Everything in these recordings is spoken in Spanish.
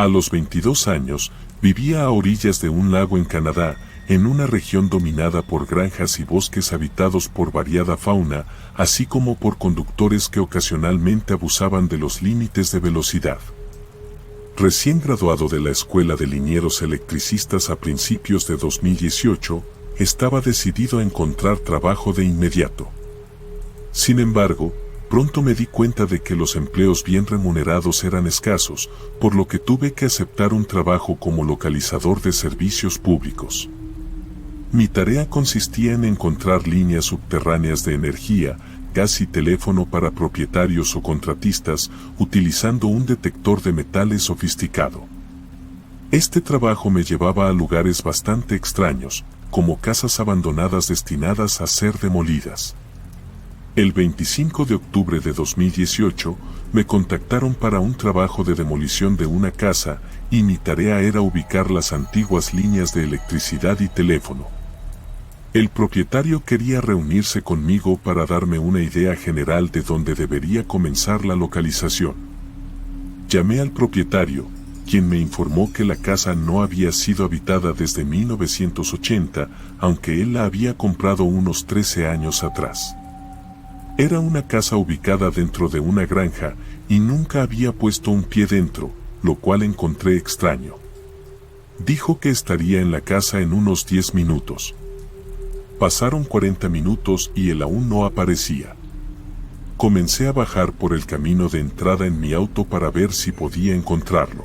A los 22 años, vivía a orillas de un lago en Canadá, en una región dominada por granjas y bosques habitados por variada fauna, así como por conductores que ocasionalmente abusaban de los límites de velocidad. Recién graduado de la Escuela de Linieros Electricistas a principios de 2018, estaba decidido a encontrar trabajo de inmediato. Sin embargo, pronto me di cuenta de que los empleos bien remunerados eran escasos, por lo que tuve que aceptar un trabajo como localizador de servicios públicos. Mi tarea consistía en encontrar líneas subterráneas de energía, gas y teléfono para propietarios o contratistas, utilizando un detector de metales sofisticado. Este trabajo me llevaba a lugares bastante extraños, como casas abandonadas destinadas a ser demolidas. El 25 de octubre de 2018, me contactaron para un trabajo de demolición de una casa, y mi tarea era ubicar las antiguas líneas de electricidad y teléfono. El propietario quería reunirse conmigo para darme una idea general de dónde debería comenzar la localización. Llamé al propietario, quien me informó que la casa no había sido habitada desde 1980, aunque él la había comprado unos 13 años atrás. Era una casa ubicada dentro de una granja y nunca había puesto un pie dentro, lo cual encontré extraño. Dijo que estaría en la casa en unos 10 minutos. Pasaron 40 minutos y él aún no aparecía. Comencé a bajar por el camino de entrada en mi auto para ver si podía encontrarlo.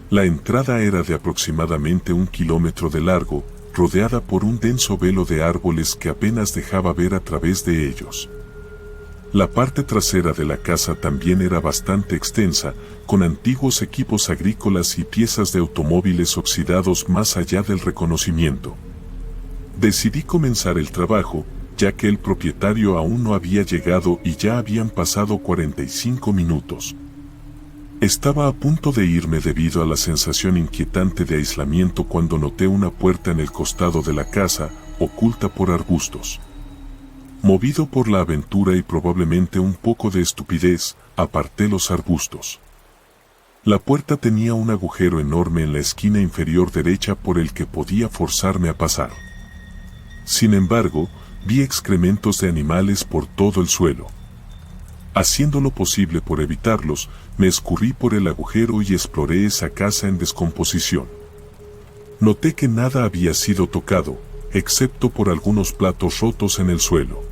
La entrada era de aproximadamente 1 kilómetro de largo, rodeada por un denso velo de árboles que apenas dejaba ver a través de ellos. La parte trasera de la casa también era bastante extensa, con antiguos equipos agrícolas y piezas de automóviles oxidados más allá del reconocimiento. Decidí comenzar el trabajo, ya que el propietario aún no había llegado y ya habían pasado 45 minutos. Estaba a punto de irme debido a la sensación inquietante de aislamiento cuando noté una puerta en el costado de la casa, oculta por arbustos. Movido por la aventura y probablemente un poco de estupidez, aparté los arbustos. La puerta tenía un agujero enorme en la esquina inferior derecha por el que podía forzarme a pasar. Sin embargo, vi excrementos de animales por todo el suelo. Haciendo lo posible por evitarlos, me escurrí por el agujero y exploré esa casa en descomposición. Noté que nada había sido tocado, excepto por algunos platos rotos en el suelo.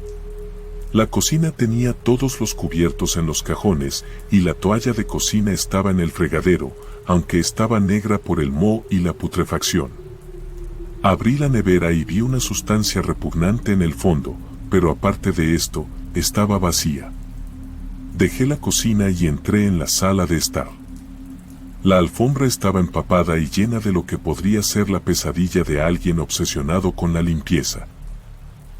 La cocina tenía todos los cubiertos en los cajones y la toalla de cocina estaba en el fregadero, aunque estaba negra por el moho y la putrefacción. Abrí la nevera y vi una sustancia repugnante en el fondo, pero aparte de esto, estaba vacía. Dejé la cocina y entré en la sala de estar. La alfombra estaba empapada y llena de lo que podría ser la pesadilla de alguien obsesionado con la limpieza.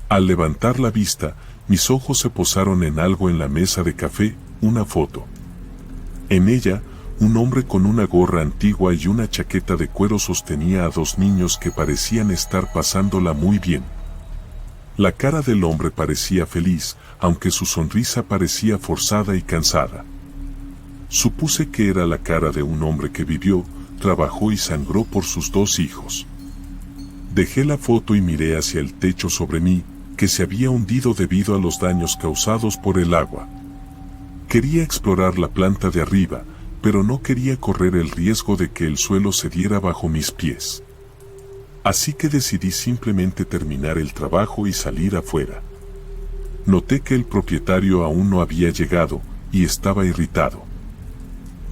Al levantar la vista, mis ojos se posaron en algo en la mesa de café, una foto. En ella, un hombre con una gorra antigua y una chaqueta de cuero sostenía a 2 niños que parecían estar pasándola muy bien. La cara del hombre parecía feliz, aunque su sonrisa parecía forzada y cansada. Supuse que era la cara de un hombre que vivió, trabajó y sangró por sus 2 hijos. Dejé la foto y miré hacia el techo sobre mí, que se había hundido debido a los daños causados por el agua. Quería explorar la planta de arriba, pero no quería correr el riesgo de que el suelo cediera bajo mis pies. Así que decidí simplemente terminar el trabajo y salir afuera. Noté que el propietario aún no había llegado, y estaba irritado.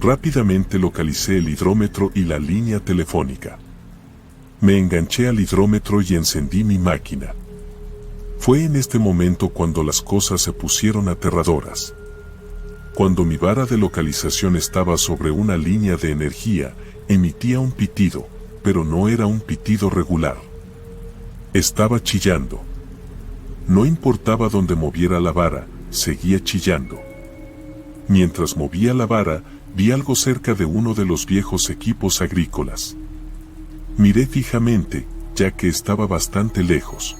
Rápidamente localicé el hidrómetro y la línea telefónica. Me enganché al hidrómetro y encendí mi máquina. Fue en este momento cuando las cosas se pusieron aterradoras. Cuando mi vara de localización estaba sobre una línea de energía, emitía un pitido, pero no era un pitido regular. Estaba chillando. No importaba dónde moviera la vara, seguía chillando. Mientras movía la vara, vi algo cerca de uno de los viejos equipos agrícolas. Miré fijamente, ya que estaba bastante lejos.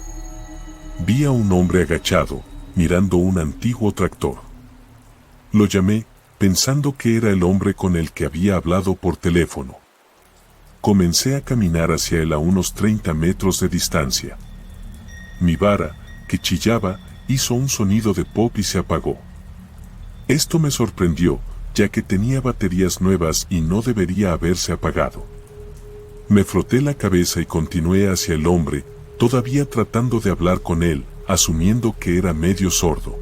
Vi a un hombre agachado, mirando un antiguo tractor. Lo llamé, pensando que era el hombre con el que había hablado por teléfono. Comencé a caminar hacia él a unos 30 metros de distancia. Mi vara, que chillaba, hizo un sonido de pop y se apagó. Esto me sorprendió, ya que tenía baterías nuevas y no debería haberse apagado. Me froté la cabeza y continué hacia el hombre, todavía tratando de hablar con él, asumiendo que era medio sordo.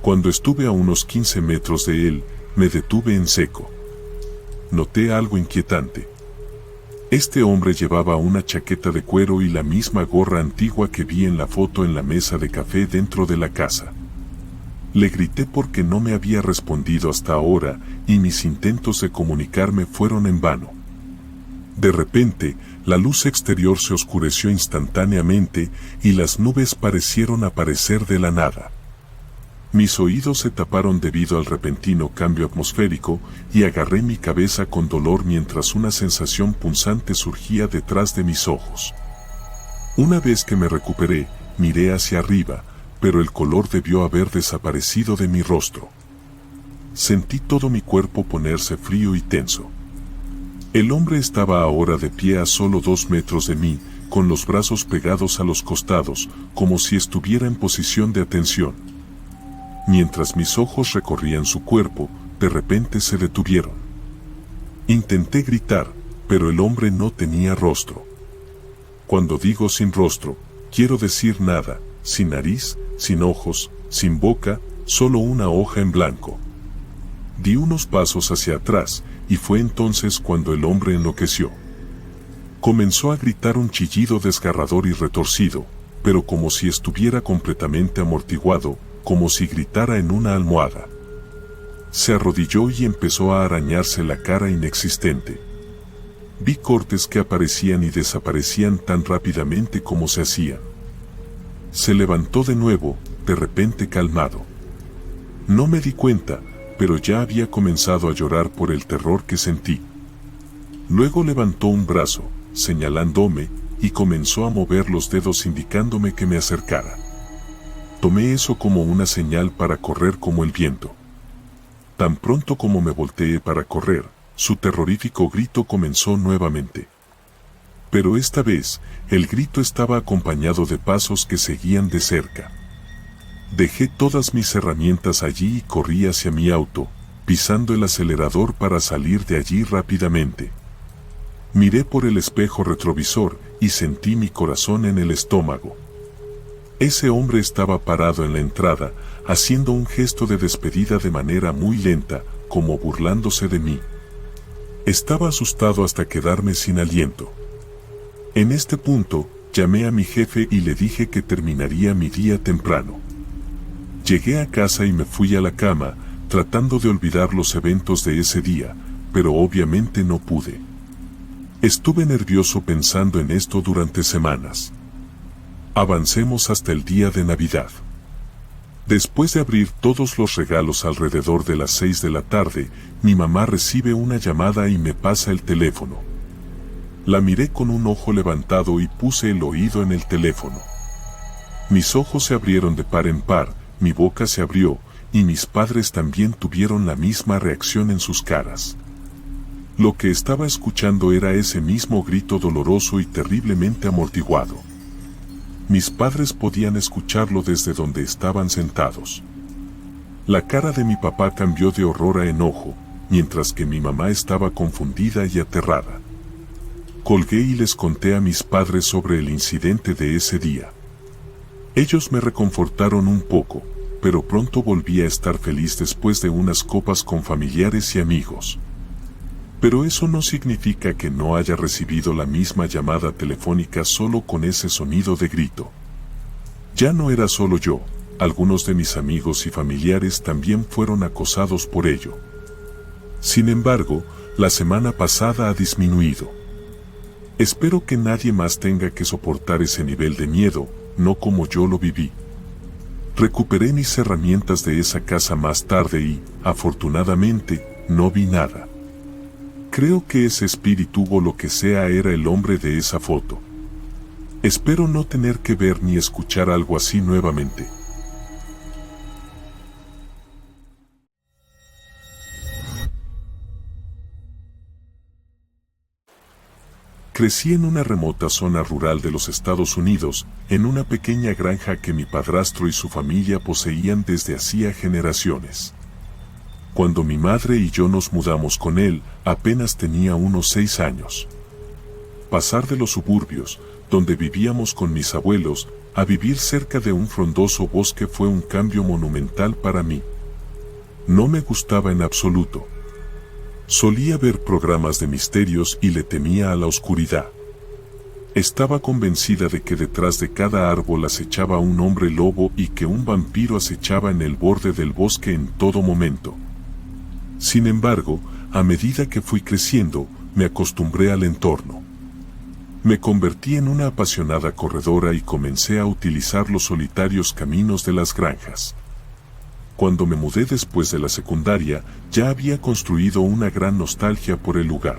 Cuando estuve a unos 15 metros de él, me detuve en seco. Noté algo inquietante. Este hombre llevaba una chaqueta de cuero y la misma gorra antigua que vi en la foto en la mesa de café dentro de la casa. Le grité porque no me había respondido hasta ahora y mis intentos de comunicarme fueron en vano. De repente, la luz exterior se oscureció instantáneamente y las nubes parecieron aparecer de la nada. Mis oídos se taparon debido al repentino cambio atmosférico y agarré mi cabeza con dolor mientras una sensación punzante surgía detrás de mis ojos. Una vez que me recuperé, miré hacia arriba, pero el color debió haber desaparecido de mi rostro. Sentí todo mi cuerpo ponerse frío y tenso. El hombre estaba ahora de pie a solo 2 metros de mí, con los brazos pegados a los costados, como si estuviera en posición de atención. Mientras mis ojos recorrían su cuerpo, de repente se detuvieron. Intenté gritar, pero el hombre no tenía rostro. Cuando digo sin rostro, quiero decir nada, sin nariz, sin ojos, sin boca, solo una hoja en blanco. Di unos pasos hacia atrás, y fue entonces cuando el hombre enloqueció. Comenzó a gritar un chillido desgarrador y retorcido, pero como si estuviera completamente amortiguado, como si gritara en una almohada. Se arrodilló y empezó a arañarse la cara inexistente. Vi cortes que aparecían y desaparecían tan rápidamente como se hacían. Se levantó de nuevo, de repente calmado. No me di cuenta, pero ya había comenzado a llorar por el terror que sentí. Luego levantó un brazo, señalándome, y comenzó a mover los dedos indicándome que me acercara. Tomé eso como una señal para correr como el viento. Tan pronto como me volteé para correr, su terrorífico grito comenzó nuevamente. Pero esta vez, el grito estaba acompañado de pasos que seguían de cerca. Dejé todas mis herramientas allí y corrí hacia mi auto, pisando el acelerador para salir de allí rápidamente. Miré por el espejo retrovisor y sentí mi corazón en el estómago. Ese hombre estaba parado en la entrada, haciendo un gesto de despedida de manera muy lenta, como burlándose de mí. Estaba asustado hasta quedarme sin aliento. En este punto, llamé a mi jefe y le dije que terminaría mi día temprano. Llegué a casa y me fui a la cama, tratando de olvidar los eventos de ese día, pero obviamente no pude. Estuve nervioso pensando en esto durante semanas. Avancemos hasta el día de Navidad. Después de abrir todos los regalos alrededor de las 6 de la tarde, mi mamá recibe una llamada y me pasa el teléfono. La miré con un ojo levantado y puse el oído en el teléfono. Mis ojos se abrieron de par en par, mi boca se abrió, y mis padres también tuvieron la misma reacción en sus caras. Lo que estaba escuchando era ese mismo grito doloroso y terriblemente amortiguado. Mis padres podían escucharlo desde donde estaban sentados. La cara de mi papá cambió de horror a enojo, mientras que mi mamá estaba confundida y aterrada. Colgué y les conté a mis padres sobre el incidente de ese día. Ellos me reconfortaron un poco, pero pronto volví a estar feliz después de unas copas con familiares y amigos. Pero eso no significa que no haya recibido la misma llamada telefónica solo con ese sonido de grito. Ya no era solo yo, algunos de mis amigos y familiares también fueron acosados por ello. Sin embargo, la semana pasada ha disminuido. Espero que nadie más tenga que soportar ese nivel de miedo, no como yo lo viví. Recuperé mis herramientas de esa casa más tarde y, afortunadamente, no vi nada. Creo que ese espíritu o lo que sea era el hombre de esa foto. Espero no tener que ver ni escuchar algo así nuevamente. Crecí en una remota zona rural de los Estados Unidos, en una pequeña granja que mi padrastro y su familia poseían desde hacía generaciones. Cuando mi madre y yo nos mudamos con él, apenas tenía unos 6 años. Pasar de los suburbios, donde vivíamos con mis abuelos, a vivir cerca de un frondoso bosque fue un cambio monumental para mí. No me gustaba en absoluto. Solía ver programas de misterios y le temía a la oscuridad. Estaba convencida de que detrás de cada árbol acechaba un hombre lobo y que un vampiro acechaba en el borde del bosque en todo momento. Sin embargo, a medida que fui creciendo, me acostumbré al entorno. Me convertí en una apasionada corredora y comencé a utilizar los solitarios caminos de las granjas. Cuando me mudé después de la secundaria, ya había construido una gran nostalgia por el lugar.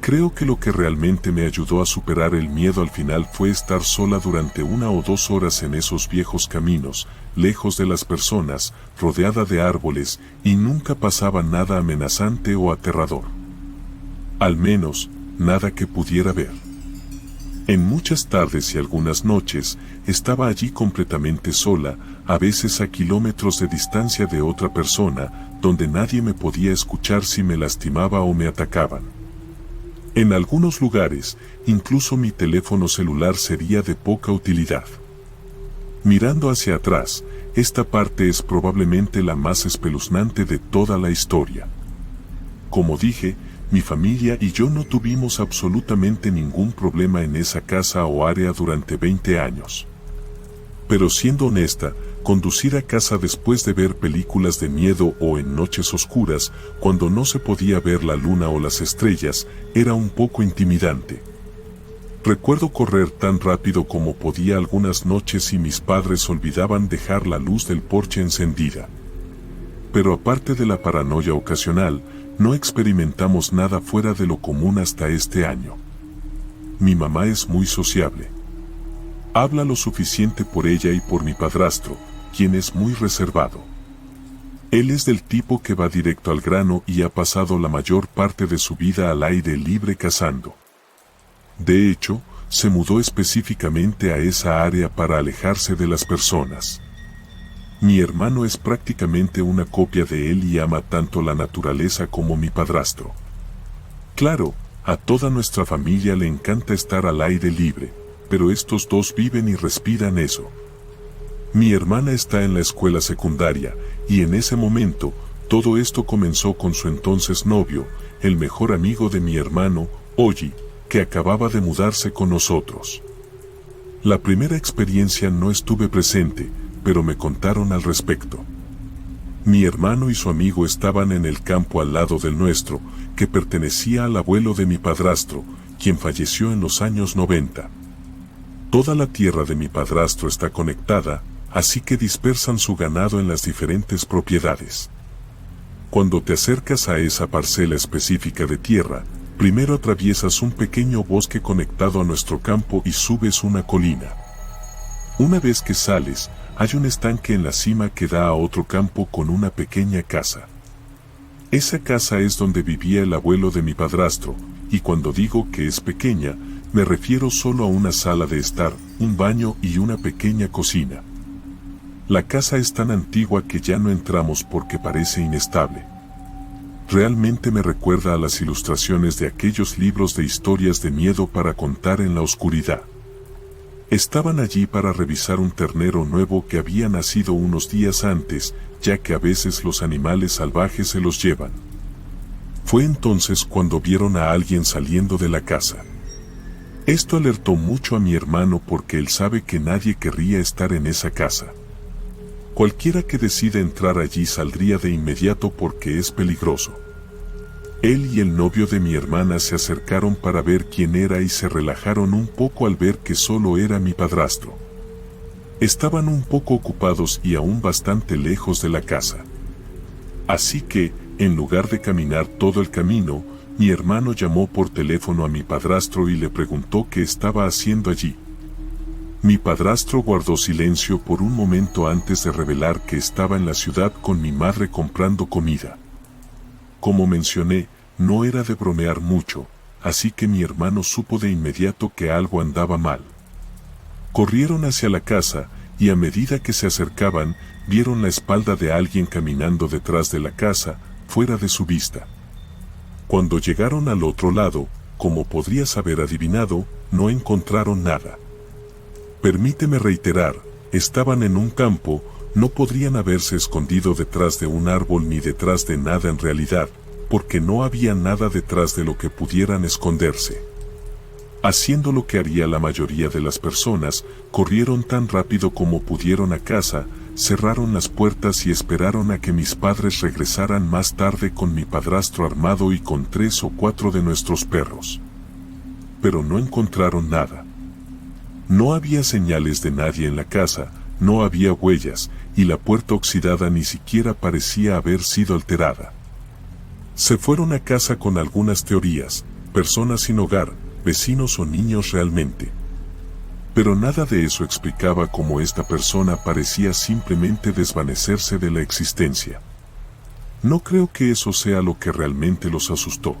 Creo que lo que realmente me ayudó a superar el miedo al final fue estar sola durante 1 o 2 horas en esos viejos caminos, lejos de las personas, rodeada de árboles, y nunca pasaba nada amenazante o aterrador. Al menos, nada que pudiera ver. En muchas tardes y algunas noches, estaba allí completamente sola, a veces a kilómetros de distancia de otra persona, donde nadie me podía escuchar si me lastimaba o me atacaban. En algunos lugares, incluso mi teléfono celular sería de poca utilidad. Mirando hacia atrás, esta parte es probablemente la más espeluznante de toda la historia. Como dije, mi familia y yo no tuvimos absolutamente ningún problema en esa casa o área durante 20 años. Pero siendo honesta, conducir a casa después de ver películas de miedo o en noches oscuras, cuando no se podía ver la luna o las estrellas, era un poco intimidante. Recuerdo correr tan rápido como podía algunas noches y mis padres olvidaban dejar la luz del porche encendida. Pero aparte de la paranoia ocasional, no experimentamos nada fuera de lo común hasta este año. Mi mamá es muy sociable. Habla lo suficiente por ella y por mi padrastro, quien es muy reservado. Él es del tipo que va directo al grano y ha pasado la mayor parte de su vida al aire libre cazando. De hecho, se mudó específicamente a esa área para alejarse de las personas. Mi hermano es prácticamente una copia de él y ama tanto la naturaleza como mi padrastro. Claro, a toda nuestra familia le encanta estar al aire libre, pero estos dos viven y respiran eso. Mi hermana está en la escuela secundaria, y en ese momento, todo esto comenzó con su entonces novio, el mejor amigo de mi hermano, Oji, que acababa de mudarse con nosotros. La primera experiencia no estuve presente, pero me contaron al respecto. Mi hermano y su amigo estaban en el campo al lado del nuestro, que pertenecía al abuelo de mi padrastro, quien falleció en los años 90. Toda la tierra de mi padrastro está conectada, así que dispersan su ganado en las diferentes propiedades. Cuando te acercas a esa parcela específica de tierra, primero atraviesas un pequeño bosque conectado a nuestro campo y subes una colina. Una vez que sales, hay un estanque en la cima que da a otro campo con una pequeña casa. Esa casa es donde vivía el abuelo de mi padrastro, y cuando digo que es pequeña, me refiero solo a una sala de estar, un baño y una pequeña cocina. La casa es tan antigua que ya no entramos porque parece inestable. Realmente me recuerda a las ilustraciones de aquellos libros de historias de miedo para contar en la oscuridad. Estaban allí para revisar un ternero nuevo que había nacido unos días antes, ya que a veces los animales salvajes se los llevan. Fue entonces cuando vieron a alguien saliendo de la casa. Esto alertó mucho a mi hermano porque él sabe que nadie querría estar en esa casa. Cualquiera que decida entrar allí saldría de inmediato porque es peligroso. Él y el novio de mi hermana se acercaron para ver quién era y se relajaron un poco al ver que solo era mi padrastro. Estaban un poco ocupados y aún bastante lejos de la casa. Así que, en lugar de caminar todo el camino, mi hermano llamó por teléfono a mi padrastro y le preguntó qué estaba haciendo allí. Mi padrastro guardó silencio por un momento antes de revelar que estaba en la ciudad con mi madre comprando comida. Como mencioné, no era de bromear mucho, así que mi hermano supo de inmediato que algo andaba mal. Corrieron hacia la casa, y a medida que se acercaban, vieron la espalda de alguien caminando detrás de la casa, fuera de su vista. Cuando llegaron al otro lado, como podrías haber adivinado, no encontraron nada. Permíteme reiterar, estaban en un campo, no podrían haberse escondido detrás de un árbol ni detrás de nada en realidad, porque no había nada detrás de lo que pudieran esconderse. Haciendo lo que haría la mayoría de las personas, corrieron tan rápido como pudieron a casa, cerraron las puertas y esperaron a que mis padres regresaran más tarde con mi padrastro armado y con 3 o 4 de nuestros perros. Pero no encontraron nada. No había señales de nadie en la casa, no había huellas, y la puerta oxidada ni siquiera parecía haber sido alterada. Se fueron a casa con algunas teorías, personas sin hogar, vecinos o niños realmente. Pero nada de eso explicaba cómo esta persona parecía simplemente desvanecerse de la existencia. No creo que eso sea lo que realmente los asustó.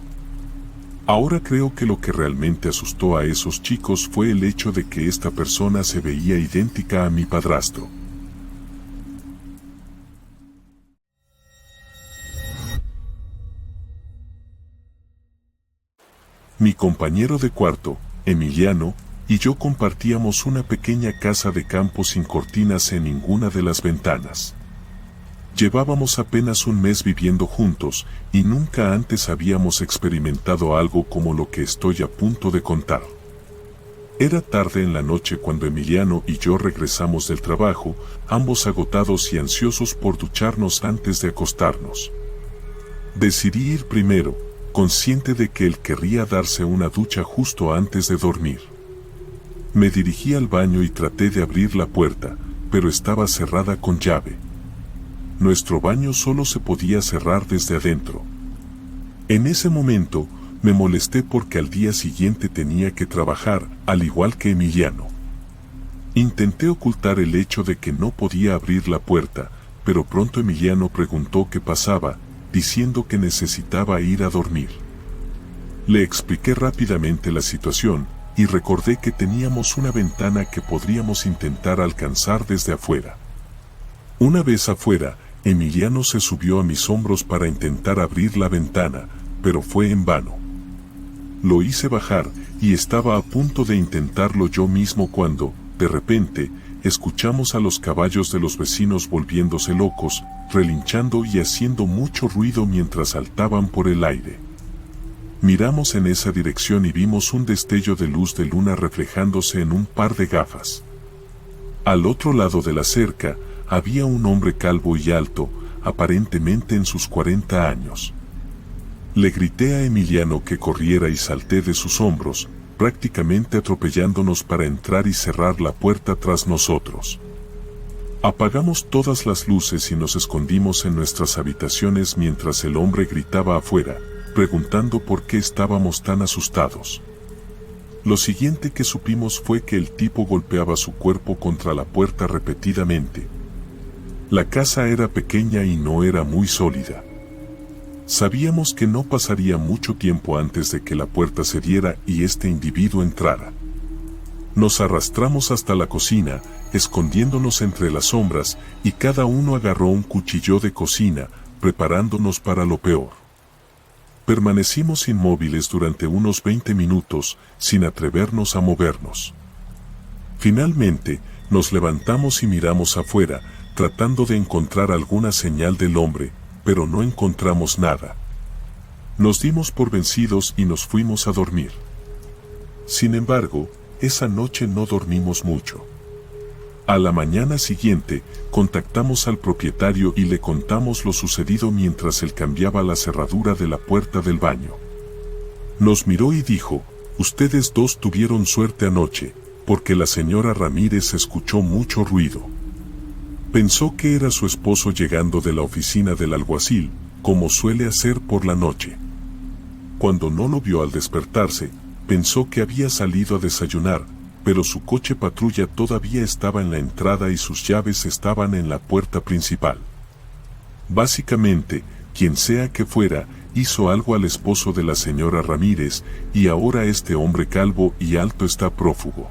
Ahora creo que lo que realmente asustó a esos chicos fue el hecho de que esta persona se veía idéntica a mi padrastro. Mi compañero de cuarto, Emiliano, y yo compartíamos una pequeña casa de campo sin cortinas en ninguna de las ventanas. Llevábamos apenas un mes viviendo juntos y nunca antes habíamos experimentado algo como lo que estoy a punto de contar. Era tarde en la noche cuando Emiliano y yo regresamos del trabajo, ambos agotados y ansiosos por ducharnos antes de acostarnos. Decidí ir primero, consciente de que él querría darse una ducha justo antes de dormir. Me dirigí al baño y traté de abrir la puerta, pero estaba cerrada con llave. Nuestro baño solo se podía cerrar desde adentro. En ese momento, me molesté porque al día siguiente tenía que trabajar, al igual que Emiliano. Intenté ocultar el hecho de que no podía abrir la puerta, pero pronto Emiliano preguntó qué pasaba, diciendo que necesitaba ir a dormir. Le expliqué rápidamente la situación, y recordé que teníamos una ventana que podríamos intentar alcanzar desde afuera. Una vez afuera, Emiliano se subió a mis hombros para intentar abrir la ventana, pero fue en vano. Lo hice bajar, y estaba a punto de intentarlo yo mismo cuando, de repente, escuchamos a los caballos de los vecinos volviéndose locos, relinchando y haciendo mucho ruido mientras saltaban por el aire. Miramos en esa dirección y vimos un destello de luz de luna reflejándose en un par de gafas. Al otro lado de la cerca, había un hombre calvo y alto, aparentemente en sus 40 años. Le grité a Emiliano que corriera y salté de sus hombros, prácticamente atropellándonos para entrar y cerrar la puerta tras nosotros. Apagamos todas las luces y nos escondimos en nuestras habitaciones mientras el hombre gritaba afuera, preguntando por qué estábamos tan asustados. Lo siguiente que supimos fue que el tipo golpeaba su cuerpo contra la puerta repetidamente. La casa era pequeña y no era muy sólida. Sabíamos que no pasaría mucho tiempo antes de que la puerta cediera y este individuo entrara. Nos arrastramos hasta la cocina, escondiéndonos entre las sombras, y cada uno agarró un cuchillo de cocina, preparándonos para lo peor. Permanecimos inmóviles durante unos 20 minutos, sin atrevernos a movernos. Finalmente, nos levantamos y miramos afuera, tratando de encontrar alguna señal del hombre, pero no encontramos nada. Nos dimos por vencidos y nos fuimos a dormir. Sin embargo, esa noche no dormimos mucho. A la mañana siguiente, contactamos al propietario y le contamos lo sucedido mientras él cambiaba la cerradura de la puerta del baño. Nos miró y dijo: "Ustedes dos tuvieron suerte anoche, porque la señora Ramírez escuchó mucho ruido". Pensó que era su esposo llegando de la oficina del alguacil, como suele hacer por la noche. Cuando no lo vio al despertarse, pensó que había salido a desayunar, pero su coche patrulla todavía estaba en la entrada y sus llaves estaban en la puerta principal. Básicamente, quien sea que fuera, hizo algo al esposo de la señora Ramírez y ahora este hombre calvo y alto está prófugo.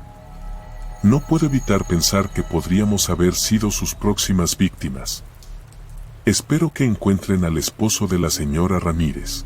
No puedo evitar pensar que podríamos haber sido sus próximas víctimas. Espero que encuentren al esposo de la señora Ramírez.